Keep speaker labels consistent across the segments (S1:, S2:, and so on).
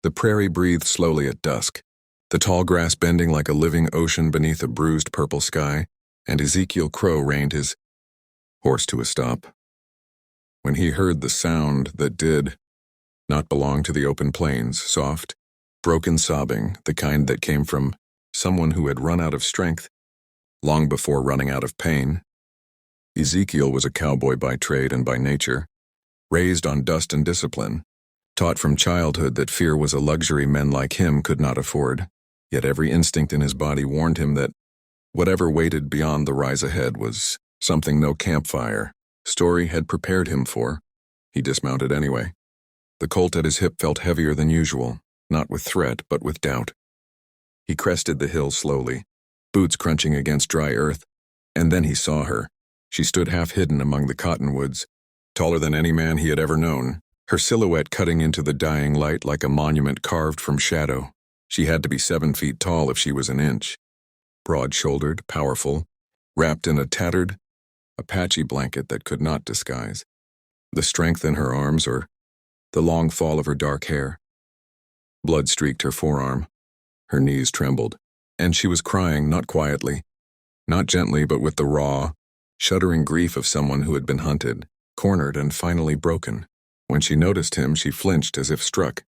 S1: The prairie breathed slowly at dusk, the tall grass bending like a living ocean beneath a bruised purple sky, and Ezekiel Crow reined his horse to a stop. When he heard the sound that did not belong to the open plains, soft, broken sobbing, the kind that came from someone who had run out of strength long before running out of pain. Ezekiel was a cowboy by trade and by nature, raised on dust and discipline, taught from childhood that fear was a luxury men like him could not afford, yet every instinct in his body warned him that whatever waited beyond the rise ahead was something no campfire story had prepared him for. He dismounted anyway. The colt at his hip felt heavier than usual, not with threat but with doubt. He crested the hill slowly, boots crunching against dry earth, and then he saw her. She stood half hidden among the cottonwoods, taller than any man he had ever known, her silhouette cutting into the dying light like a monument carved from shadow. She had to be 7 feet tall if she was an inch. Broad-shouldered, powerful, wrapped in a tattered Apache blanket that could not disguise the strength in her arms or the long fall of her dark hair. Blood streaked her forearm. Her knees trembled, and she was crying, not quietly, not gently, but with the raw, shuddering grief of someone who had been hunted, cornered, and finally broken. When she noticed him, she flinched as if struck,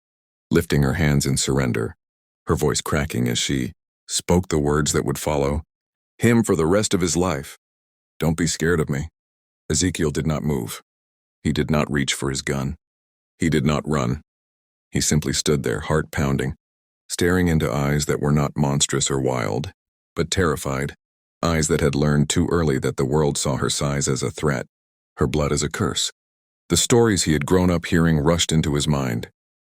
S1: lifting her hands in surrender, her voice cracking as she spoke the words that would follow him for the rest of his life. "Don't be scared of me." Ezekiel did not move. He did not reach for his gun. He did not run. He simply stood there, heart pounding, staring into eyes that were not monstrous or wild, but terrified, eyes that had learned too early that the world saw her size as a threat, her blood as a curse. The stories he had grown up hearing rushed into his mind.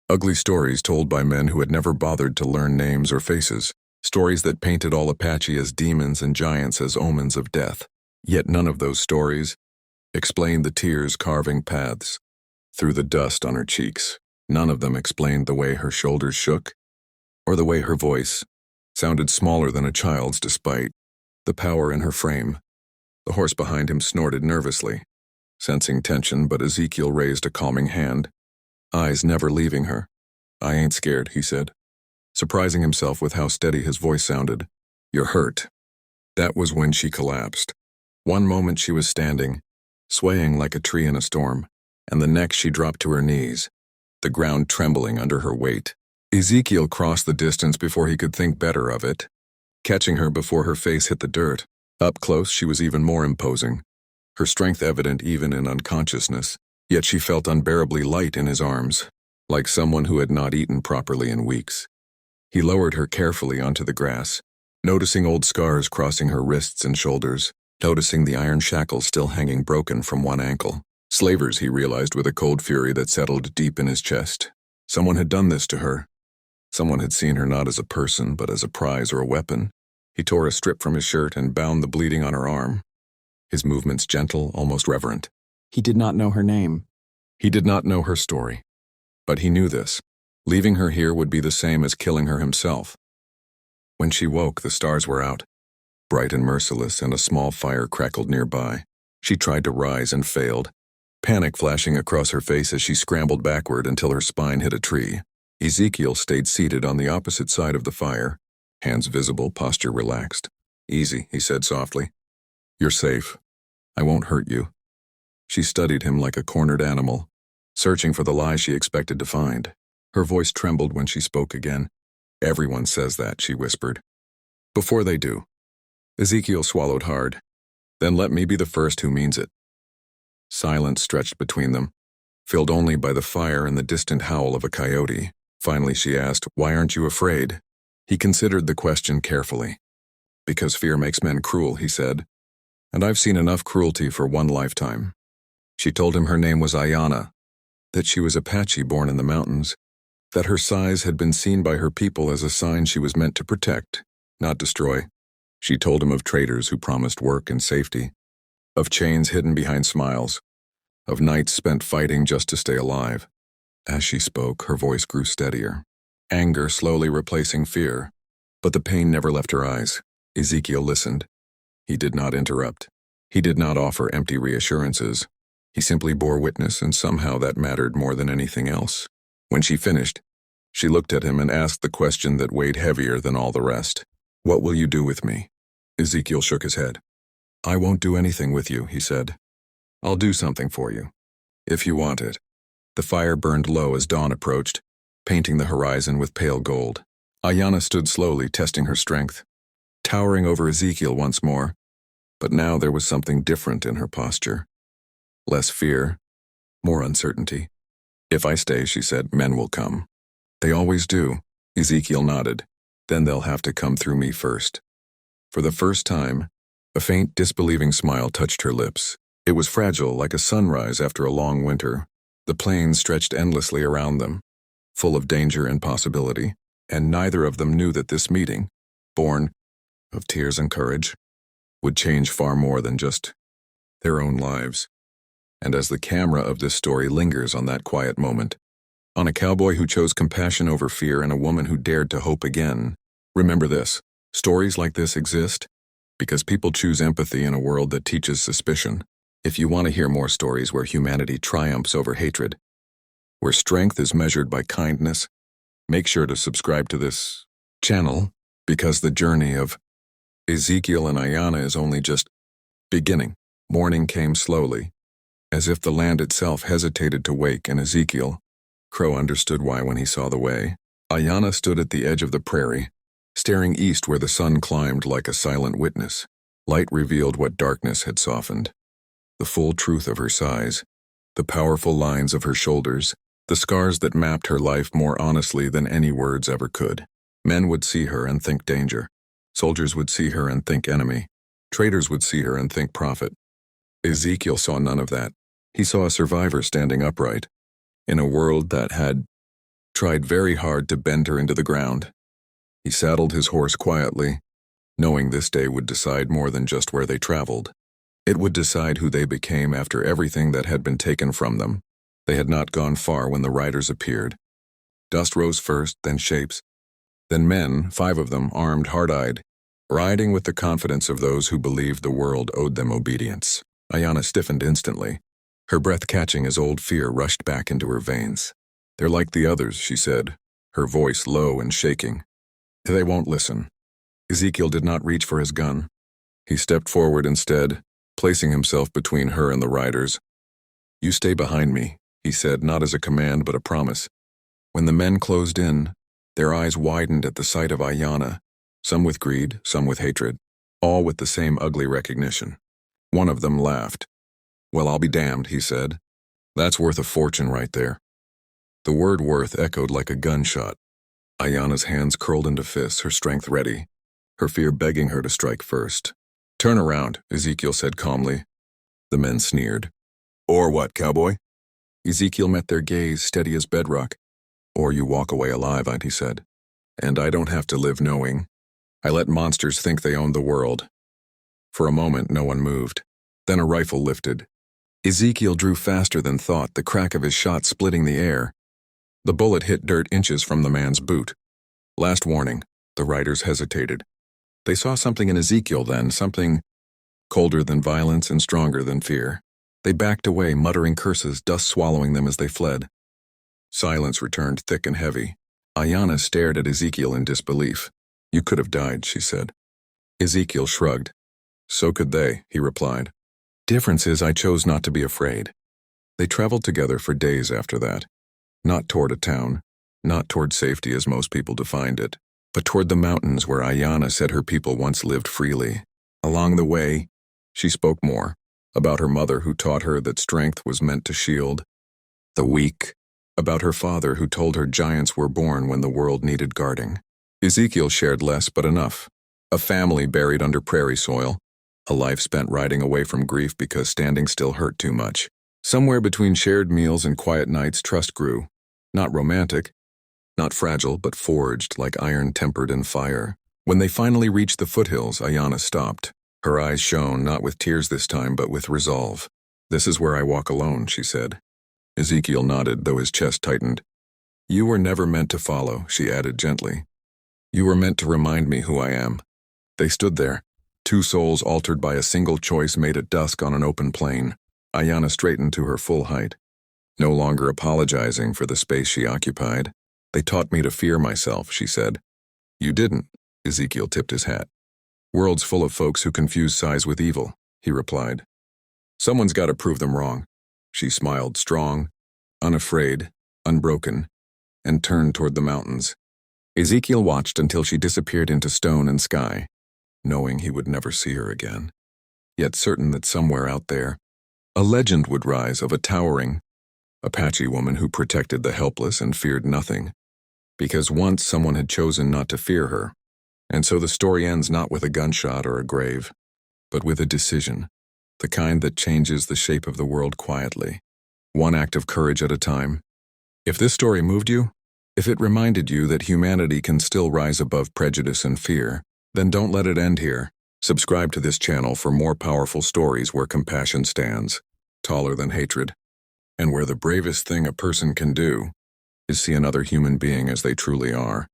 S1: Ugly stories told by men who had never bothered to learn names or faces, stories that painted all Apache as demons and giants as omens of death. Yet none of those stories explained the tears carving paths through the dust on her cheeks. None of them explained the way her shoulders shook, or the way her voice sounded smaller than a child's despite the power in her frame. The horse behind him snorted nervously, sensing tension, but Ezekiel raised a calming hand, eyes never leaving her. "I ain't scared," he said, surprising himself with how steady his voice sounded. "You're hurt." That was when she collapsed. One moment she was standing, swaying like a tree in a storm, and the next she dropped to her knees, the ground trembling under her weight. Ezekiel crossed the distance before he could think better of it, catching her before her face hit the dirt. Up close she was even more imposing, her strength evident even in unconsciousness, yet she felt unbearably light in his arms, like someone who had not eaten properly in weeks. He lowered her carefully onto the grass, noticing old scars crossing her wrists and shoulders, noticing the iron shackles still hanging broken from one ankle. Slavers, he realized with a cold fury that settled deep in his chest. Someone had done this to her. Someone had seen her not as a person, but as a prize or a weapon. He tore a strip from his shirt and bound the bleeding on her arm, his movements gentle, almost reverent.
S2: He did not know her name.
S1: He did not know her story. But he knew this. Leaving her here would be the same as killing her himself. When she woke, the stars were out, bright and merciless, and a small fire crackled nearby. She tried to rise and failed, panic flashing across her face as she scrambled backward until her spine hit a tree. Ezekiel stayed seated on the opposite side of the fire, hands visible, posture relaxed. "Easy," he said softly. "You're safe. I won't hurt you." She studied him like a cornered animal, searching for the lie she expected to find. Her voice trembled when she spoke again. "Everyone says that," she whispered. "Before they do." Ezekiel swallowed hard. "Then let me be the first who means it." Silence stretched between them, filled only by the fire and the distant howl of a coyote. Finally she asked, "Why aren't you afraid?" He considered the question carefully. "Because fear makes men cruel," he said, "and I've seen enough cruelty for one lifetime." She told him her name was Aiyana, that she was Apache born in the mountains, that her size had been seen by her people as a sign she was meant to protect, not destroy. She told him of traders who promised work and safety, of chains hidden behind smiles, of nights spent fighting just to stay alive. As she spoke, her voice grew steadier, anger slowly replacing fear, but the pain never left her eyes. Ezekiel listened. He did not interrupt. He did not offer empty reassurances. He simply bore witness, and somehow that mattered more than anything else. When she finished, She looked at him and asked the question that weighed heavier than all the rest. What will you do with me? Ezekiel shook his head. I won't do anything with you, he said. I'll do something for you, if you want it. The fire burned low as dawn approached, painting the horizon with pale gold. Aiyana stood slowly, testing her strength, towering over Ezekiel once more, but now there was something different in her posture. Less fear, more uncertainty. If I stay, she said, men will come. They always do. Ezekiel nodded. Then they'll have to come through me first. For the first time, a faint, disbelieving smile touched her lips. It was fragile, like a sunrise after a long winter. The plains stretched endlessly around them, full of danger and possibility, and neither of them knew that this meeting, born of tears and courage, would change far more than just their own lives. And as the camera of this story lingers on that quiet moment, on a cowboy who chose compassion over fear and a woman who dared to hope again, remember this: stories like this exist because people choose empathy in a world that teaches suspicion. If you want to hear more stories where humanity triumphs over hatred, where strength is measured by kindness, make sure to subscribe to this channel, because the journey of Ezekiel and Aiyana is only just beginning. Morning came slowly, as if the land itself hesitated to wake, and Ezekiel Crow understood why when he saw the way. Aiyana stood at the edge of the prairie, staring east where the sun climbed like a silent witness. Light revealed what darkness had softened. The full truth of her size, the powerful lines of her shoulders, the scars that mapped her life more honestly than any words ever could. Men would see her and think danger. Soldiers would see her and think enemy. Traders would see her and think profit. Ezekiel saw none of that. He saw a survivor standing upright, in a world that had tried very hard to bend her into the ground. He saddled his horse quietly, knowing this day would decide more than just where they traveled. It would decide who they became after everything that had been taken from them. They had not gone far when the riders appeared. Dust rose first, then shapes, then men, 5 of them, armed, hard-eyed, riding with the confidence of those who believed the world owed them obedience. Aiyana stiffened instantly, her breath catching as old fear rushed back into her veins. They're like the others, she said, her voice low and shaking. They won't listen. Ezekiel did not reach for his gun. He stepped forward instead, placing himself between her and the riders. You stay behind me, he said, not as a command but a promise. When the men closed in, their eyes widened at the sight of Aiyana, some with greed, some with hatred, all with the same ugly recognition. One of them laughed. Well, I'll be damned, he said. That's worth a fortune right there. The word worth echoed like a gunshot. Aiyana's hands curled into fists, her strength ready, her fear begging her to strike first. Turn around, Ezekiel said calmly. The men sneered. Or what, cowboy? Ezekiel met their gaze, steady as bedrock. Or you walk away alive, he said. And I don't have to live knowing. I let monsters think they owned the world. For a moment, no one moved. Then a rifle lifted. Ezekiel drew faster than thought, the crack of his shot splitting the air. The bullet hit dirt inches from the man's boot. Last warning, the riders hesitated. They saw something in Ezekiel then, something colder than violence and stronger than fear. They backed away, muttering curses, dust swallowing them as they fled. Silence returned thick and heavy. Aiyana stared at Ezekiel in disbelief. You could have died, she said. Ezekiel shrugged. So could they, he replied. Difference is I chose not to be afraid. They traveled together for days after that. Not toward a town, not toward safety as most people defined it, but toward the mountains where Aiyana said her people once lived freely. Along the way, she spoke more, about her mother who taught her that strength was meant to shield the weak, about her father who told her giants were born when the world needed guarding. Ezekiel shared less but enough. A family buried under prairie soil, a life spent riding away from grief because standing still hurt too much. Somewhere between shared meals and quiet nights, trust grew. Not romantic, not fragile, but forged like iron tempered in fire. When they finally reached the foothills, Aiyana stopped. Her eyes shone, not with tears this time, but with resolve. This is where I walk alone, she said. Ezekiel nodded, though his chest tightened. You were never meant to follow, she added gently. You were meant to remind me who I am. They stood there, 2 souls altered by a single choice made at dusk on an open plain. Aiyana straightened to her full height, no longer apologizing for the space she occupied. They taught me to fear myself, she said. You didn't, Ezekiel tipped his hat. World's full of folks who confuse size with evil, he replied. Someone's got to prove them wrong. She smiled, strong, unafraid, unbroken, and turned toward the mountains. Ezekiel watched until she disappeared into stone and sky, knowing he would never see her again, yet certain that somewhere out there, a legend would rise of a towering Apache woman who protected the helpless and feared nothing, because once someone had chosen not to fear her. And so the story ends not with a gunshot or a grave, but with a decision, the kind that changes the shape of the world quietly, one act of courage at a time. If this story moved you, if it reminded you that humanity can still rise above prejudice and fear, then don't let it end here. Subscribe to this channel for more powerful stories where compassion stands, taller than hatred, and where the bravest thing a person can do is see another human being as they truly are.